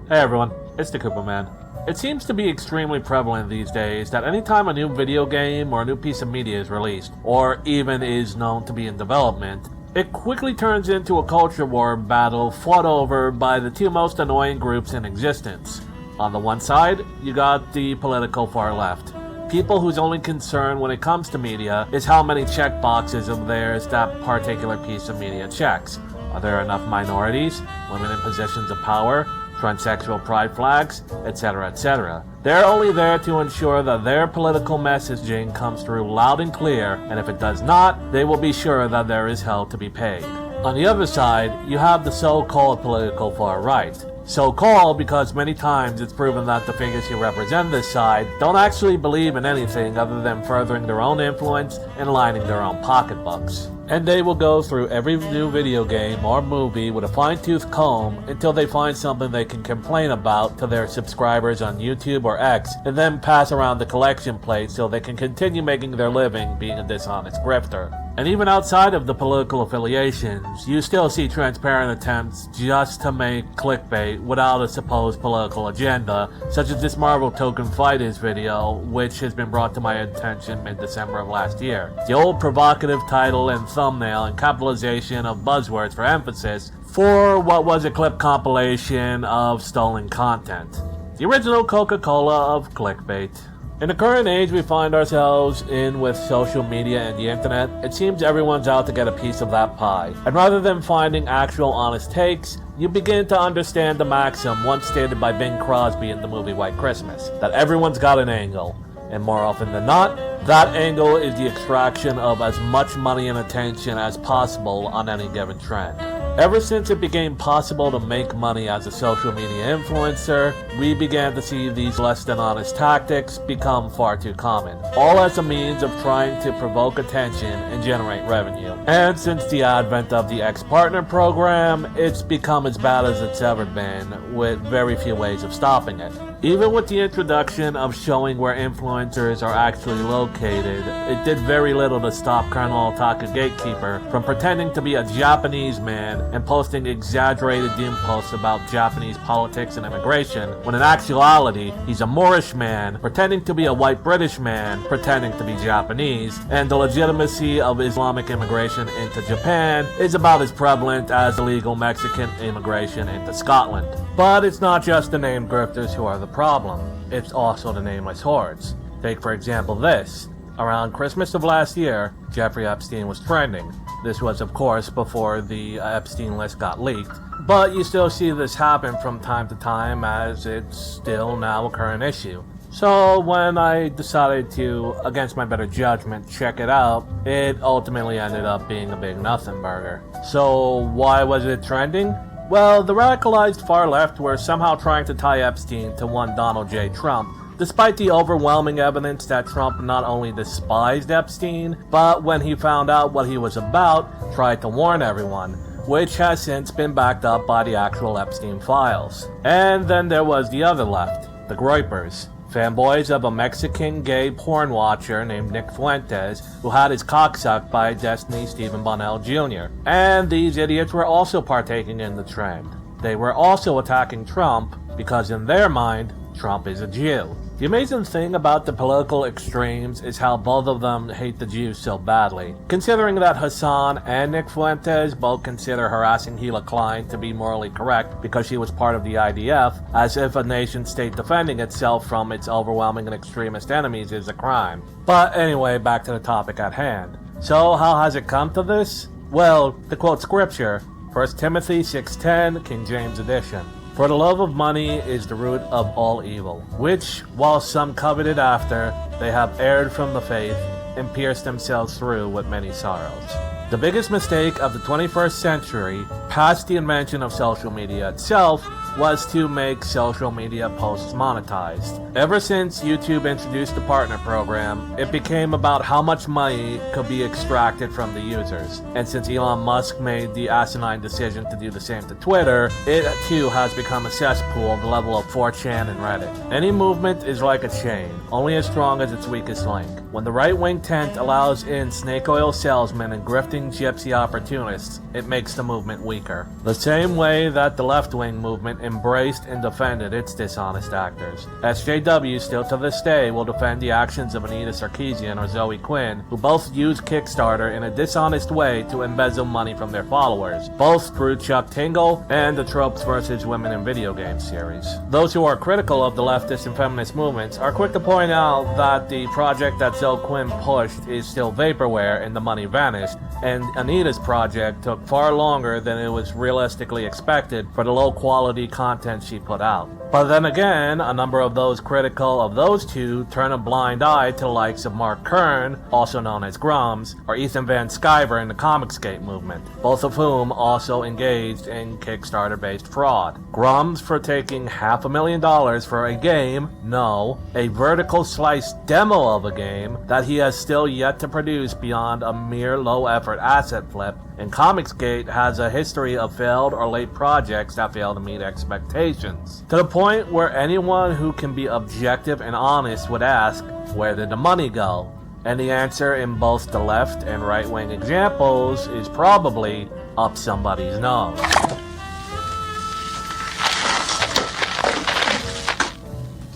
Hey everyone, it's the Koopa Man. It seems to be extremely prevalent these days that anytime a new video game or a new piece of media is released, or even is known to be in development, it quickly turns into a culture war battle fought over by the two most annoying groups in existence. On the one side, you got the political far left. People whose only concern when it comes to media is how many checkboxes of theirs that particular piece of media checks. Are there enough minorities, women in positions of power, transsexual pride flags, etc., etc. They're only there to ensure that their political messaging comes through loud and clear, and if it does not, they will be sure that there is hell to be paid. On the other side, you have the so-called political far right. So-called because many times it's proven that the figures who represent this side don't actually believe in anything other than furthering their own influence and lining their own pocketbooks. And they will go through every new video game or movie with a fine-tooth comb until they find something they can complain about to their subscribers on YouTube or X, and then pass around the collection plate so they can continue making their living being a dishonest grifter. And even outside of the political affiliations, you still see transparent attempts just to make clickbait without a supposed political agenda, such as this Marvel Token Fighters video, which has been brought to my attention mid-December of last year. The old provocative title and thumbnail and capitalization of buzzwords for emphasis for what was a clip compilation of stolen content. The original Coca-Cola of clickbait. In the current age we find ourselves in with social media and the internet, it seems everyone's out to get a piece of that pie. And rather than finding actual honest takes, you begin to understand the maxim once stated by Bing Crosby in the movie White Christmas, that everyone's got an angle. And more often than not, that angle is the extraction of as much money and attention as possible on any given trend. Ever since it became possible to make money as a social media influencer, we began to see these less than honest tactics become far too common, all as a means of trying to provoke attention and generate revenue. And since the advent of the ex-partner program, it's become as bad as it's ever been, with very few ways of stopping it. Even with the introduction of showing where influencers are actually located, it did very little to stop Colonel Otaku Gatekeeper from pretending to be a Japanese man and posting exaggerated doom posts about Japanese politics and immigration, when in actuality, he's a Moorish man pretending to be a white British man pretending to be Japanese, and the legitimacy of Islamic immigration into Japan is about as prevalent as illegal Mexican immigration into Scotland. But it's not just the named grifters who are the problem, it's also the nameless hordes. Take for example this. Around Christmas of last year, Jeffrey Epstein was trending. This was of course before the Epstein list got leaked, but you still see this happen from time to time as it's still now a current issue. So when I decided to, against my better judgment, check it out, it ultimately ended up being a big nothing burger. So why was it trending? Well, the radicalized far left were somehow trying to tie Epstein to one Donald J. Trump, despite the overwhelming evidence that Trump not only despised Epstein, but when he found out what he was about, tried to warn everyone, which has since been backed up by the actual Epstein files. And then there was the other left, the Groypers. Fanboys of a Mexican gay porn watcher named Nick Fuentes, who had his cock sucked by Destiny Stephen Bonnell Jr. And these idiots were also partaking in the trend. They were also attacking Trump because in their mind, Trump is a Jew. The amazing thing about the political extremes is how both of them hate the Jews so badly. Considering that Hassan and Nick Fuentes both consider harassing Hila Klein to be morally correct because she was part of the IDF, as if a nation state defending itself from its overwhelming and extremist enemies is a crime. But anyway, back to the topic at hand. So how has it come to this? Well, to quote scripture, 1 Timothy 6:10, King James Edition. For the love of money is the root of all evil, which, while some coveted after, they have erred from the faith, and pierced themselves through with many sorrows. The biggest mistake of the 21st century, past the invention of social media itself, was to make social media posts monetized. Ever since YouTube introduced the partner program, it became about how much money could be extracted from the users. And since Elon Musk made the asinine decision to do the same to Twitter, it too has become a cesspool of the level of 4chan and Reddit. Any movement is like a chain, only as strong as its weakest link. When the right-wing tent allows in snake oil salesmen and grifting grafting gypsy opportunists, it makes the movement weaker. The same way that the left-wing movement embraced and defended its dishonest actors. SJW still to this day will defend the actions of Anita Sarkeesian or Zoe Quinn, who both use Kickstarter in a dishonest way to embezzle money from their followers, both through Chuck Tingle and the Tropes vs. Women in Video Games series. Those who are critical of the leftist and feminist movements are quick to point out that the project that Zoe Quinn pushed is still vaporware and the money vanished, and Anita's project took far longer than it was realistically expected for the low-quality content she put out. But then again, a number of those critical of those two turn a blind eye to the likes of Mark Kern, also known as Grums, or Ethan Van Sciver in the Comicsgate movement, both of whom also engaged in Kickstarter-based fraud. Grums for taking $500,000 for a game, no, a vertical slice demo of a game that he has still yet to produce beyond a mere low-effort asset flip, and Comicsgate has a history of failed or late projects that fail to meet expectations. To the point where anyone who can be objective and honest would ask, where did the money go? And the answer in both the left and right-wing examples is probably up somebody's nose.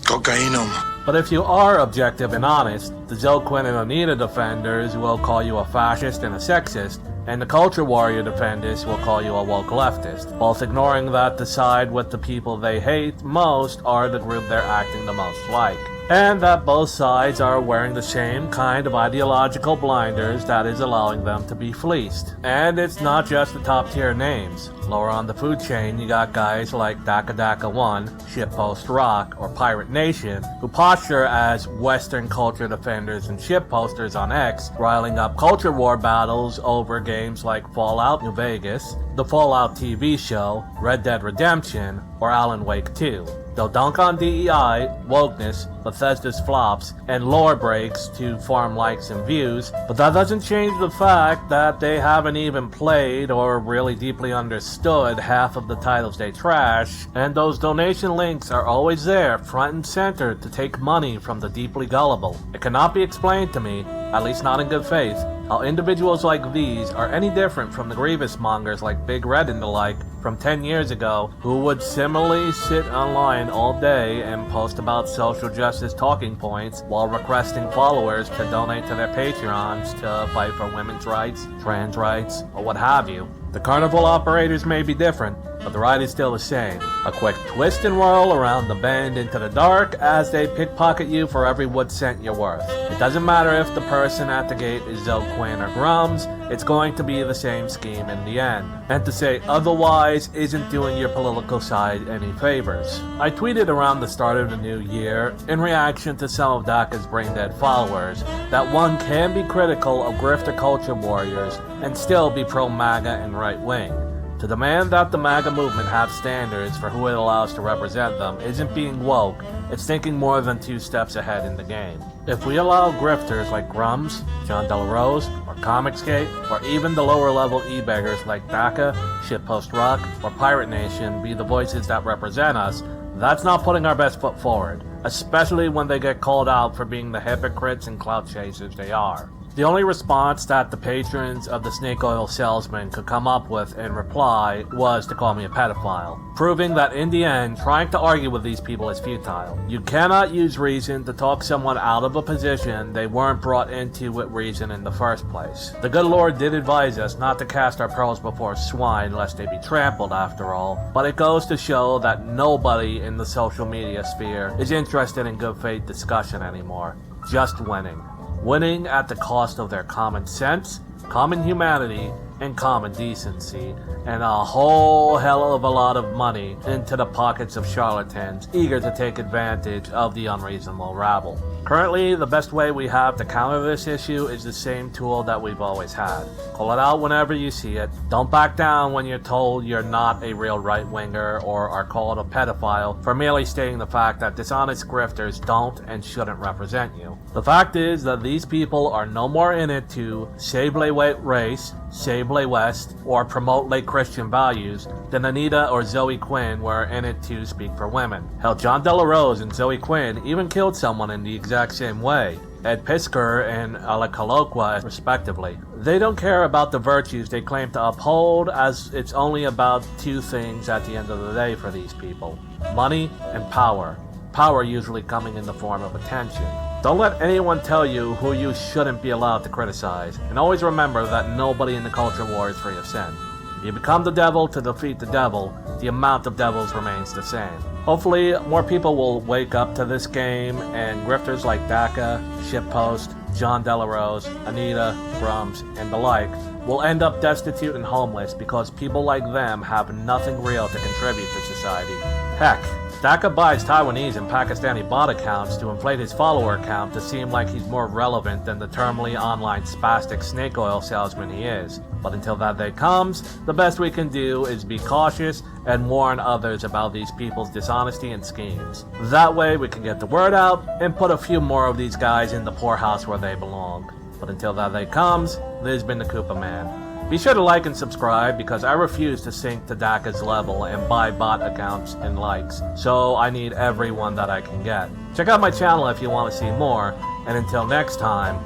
Cocainum. But if you are objective and honest, the Zoe Quinn and Anita defenders will call you a fascist and a sexist, and the Culture Warrior defenders will call you a woke leftist, both ignoring that the side with the people they hate most are the group they're acting the most like. And that both sides are wearing the same kind of ideological blinders that is allowing them to be fleeced. And it's not just the top tier names. Lower on the food chain, you got guys like Daka Daka 1, Shitpost Rock, or Pirate Nation, who posture as Western culture defenders and shitposters on X, riling up culture war battles over games like Fallout New Vegas, the Fallout TV show, Red Dead Redemption, or Alan Wake 2. They'll dunk on DEI, wokeness, Bethesda's flops, and lore breaks to farm likes and views, but that doesn't change the fact that they haven't even played or really deeply understood half of the titles they trash, and those donation links are always there, front and center, to take money from the deeply gullible. It cannot be explained to me, at least not in good faith, how individuals like these are any different from the grievous mongers like Big Red and the like from 10 years ago, who would similarly sit online all day and post about social justice talking points while requesting followers to donate to their Patreons to fight for women's rights, trans rights, or what have you. The carnival operators may be different, but the ride is still the same. A quick twist and whirl around the bend into the dark as they pickpocket you for every wood cent you're worth. It doesn't matter if the person at the gate is Zoe Quinn or Grums, it's going to be the same scheme in the end. And to say otherwise isn't doing your political side any favors. I tweeted around the start of the new year, in reaction to some of Daka's brain-dead followers, that one can be critical of grifter culture warriors and still be pro-MAGA and right-wing. To demand that the MAGA movement have standards for who it allows to represent them isn't being woke, it's thinking more than 2 steps ahead in the game. If we allow grifters like Grums, John Delarose, or Comicsgate, or even the lower level e-beggars like Daka, Shitpost Rock, or Pirate Nation be the voices that represent us, that's not putting our best foot forward, especially when they get called out for being the hypocrites and clout chasers they are. The only response that the patrons of the snake oil salesman could come up with in reply was to call me a pedophile, proving that in the end, trying to argue with these people is futile. You cannot use reason to talk someone out of a position they weren't brought into with reason in the first place. The good Lord did advise us not to cast our pearls before swine lest they be trampled after all, but it goes to show that nobody in the social media sphere is interested in good faith discussion anymore, just winning. Winning at the cost of their common sense, common humanity, and common decency, and a whole hell of a lot of money into the pockets of charlatans eager to take advantage of the unreasonable rabble. Currently, the best way we have to counter this issue is the same tool that we've always had. Call it out whenever you see it. Don't back down when you're told you're not a real right-winger or are called a pedophile for merely stating the fact that dishonest grifters don't and shouldn't represent you. The fact is that these people are no more in it to save lay white race, save lay West, or promote lay Christian values than Anita or Zoe Quinn were in it to speak for women. Hell, John Delarose and Zoe Quinn even killed someone in the exact same way. Ed Pisker and Alakaloqua, respectively. They don't care about the virtues they claim to uphold, as it's only about two things at the end of the day for these people: money and power. Power usually coming in the form of attention. Don't let anyone tell you who you shouldn't be allowed to criticize, and always remember that nobody in the culture war is free of sin. If you become the devil to defeat the devil, the amount of devils remains the same. Hopefully, more people will wake up to this game, and grifters like Daka, Shitpost, John Delarose, Anita, Brums, and the like will end up destitute and homeless because people like them have nothing real to contribute to society. Heck, Daka buys Taiwanese and Pakistani bot accounts to inflate his follower count to seem like he's more relevant than the terminally online spastic snake oil salesman he is. But until that day comes, the best we can do is be cautious and warn others about these people's dishonesty and schemes. That way we can get the word out and put a few more of these guys in the poorhouse where they belong. But until that day comes, this has been the Koopa Man. Be sure to like and subscribe because I refuse to sink to Daka's level and buy bot accounts and likes, so I need everyone that I can get. Check out my channel if you want to see more, and until next time,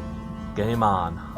game on.